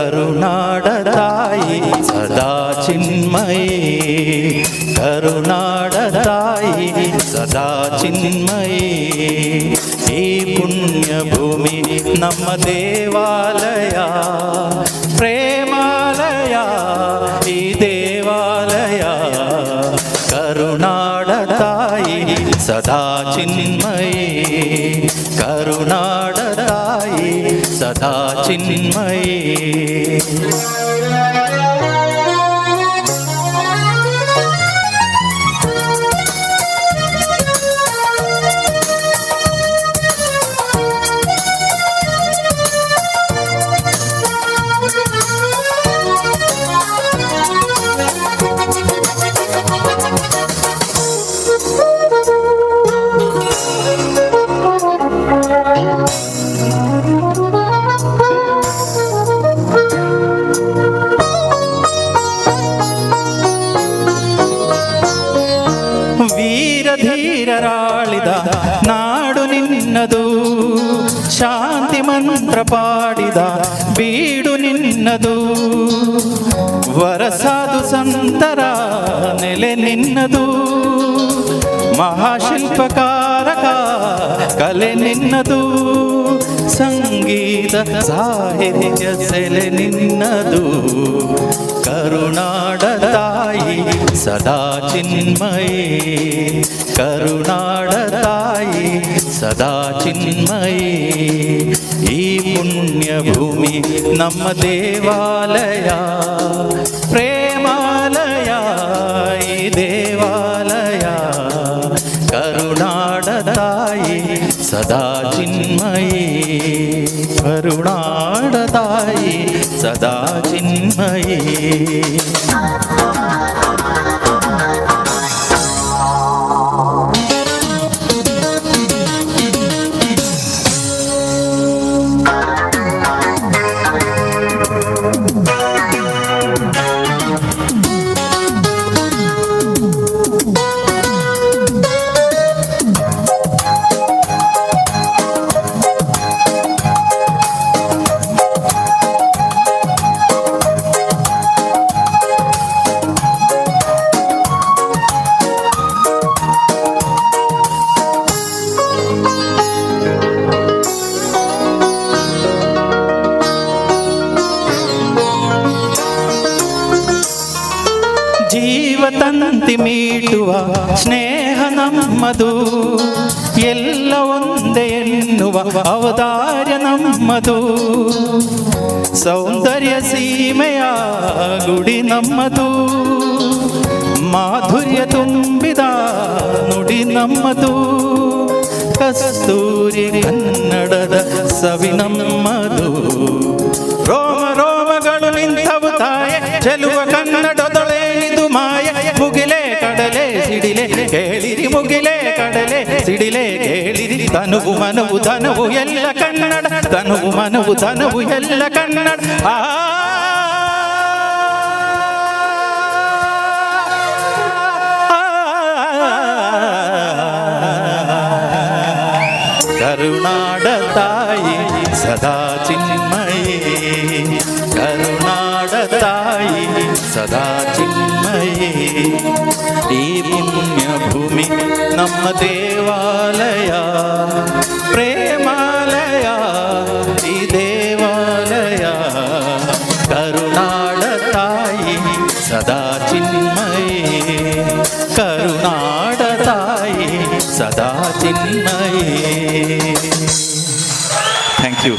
ಕರುನಾಡತಾಯಿ ಸದಾ ಚಿನ್ಮಯಿ, ಕರುನಾಡತಾಯಿ ಸದಾ ಚಿನ್ಮಯಿ. ಈ ಪುಣ್ಯ ಭೂಮಿ ನಮ್ಮ ದೇವಾಲಯ, ಪ್ರೇಮಾಲಯ ಈ ದೇವಾಲಯ. ಕರುನಾಡತಾಯಿ ಸದಾ ಚಿನ್ಮಯಿ, ಕರುನಾಡತಾಯಿ ಸದಾ ಚಿನ್ಮಯಿ. ಧೀರರಾಳಿದ ನಾಡು ನಿನ್ನದು, ಶಾಂತಿ ಮಂತ್ರ ಪಾಡಿದ ಬೀಡು ನಿನ್ನದು. ವರಸಾದು ಸಂತರ ನೆಲೆ ನಿನ್ನದು, ಮಹಾಶಿಲ್ಪಕಾರಕ ಕಲೆ ನಿನ್ನದು. ಸಂಗೀತ ಸಾಹಿತ್ಯ ಸೆಲೆ ನಿನ್ನದು. ಕರುನಾಡತಾಯಿ ಸದಾ ಚಿನ್ಮಯಿ, ಕರುನಾಡತಾಯಿ ಸದಾ ಚಿನ್ಮಯಿ. ಈ ಪುಣ್ಯ ಭೂಮಿ ನಮ್ಮ ದೇವಾಲಯ, ಪ್ರೇಮಾಲಯ ಈ ದೇವಾಲಯ. ಕರುನಾಡತಾಯಿ ಸದಾ ಚಿನ್ಮಯಿ, ಕರುನಾಡತಾಯಿ ಸದಾ ಚಿನ್ಮಯಿ. ಜೀವತಂತಿ ಮೀಟುವ ಸ್ನೇಹ ನಮ್ಮದು, ಎಲ್ಲ ಒಂದೇ ಎನ್ನುವ ಔದಾರ್ಯ ನಮ್ಮದು. ಸೌಂದರ್ಯ ಸೀಮೆಯ ಗುಡಿ ನಮ್ಮದು, ಮಾಧುರ್ಯ ತುಂಬಿದ ನುಡಿ ನಮ್ಮದು. ಕಸ್ತೂರಿ ಕನ್ನಡದ ಸವಿ ನಮ್ಮದು. ರೋಮ ರೋಮಗಳು ನಿಂತವು ತಾಯ ಚೆಲುವ ಕನ್ನಡದೊಳೆನಿದು ಮಾಯ. ಮುಗಿಲೆ ಕಡಲೆ ಸಿಡಿಲೆ ಕೇಳಿರಿ, ಮುಗಿಲೆ ಕಡಲೆ ಸಿಡಿಲೆ ಕೇಳಿರಿ. ತನುವು ಮನವು ಧನವು ಎಲ್ಲ ಕನ್ನಡ, ತನುವು ಮನವು ಧನವು ಎಲ್ಲ ಕನ್ನಡ. ಕರುನಾಡತಾಯಿ ಸದಾ ಚಿನ್ಮಯಿ, ಕರುನಾಡತಾಯಿ ಸದಾ ಚಿನ್ಮಯಿ. ಈ ಪುಣ್ಯ ಭೂಮಿ ನಮ್ಮ ದೇವಾಲಯ, ಪ್ರೇಮಾಲಯ ಈ ದೇವಾಲಯ. ಕರುನಾಡತಾಯಿ ಸದಾ ಚಿನ್ಮಯಿ, ಕರುನಾಡತಾಯಿ ಸದಾ ಚಿನ್ಮಯಿ. Thank you.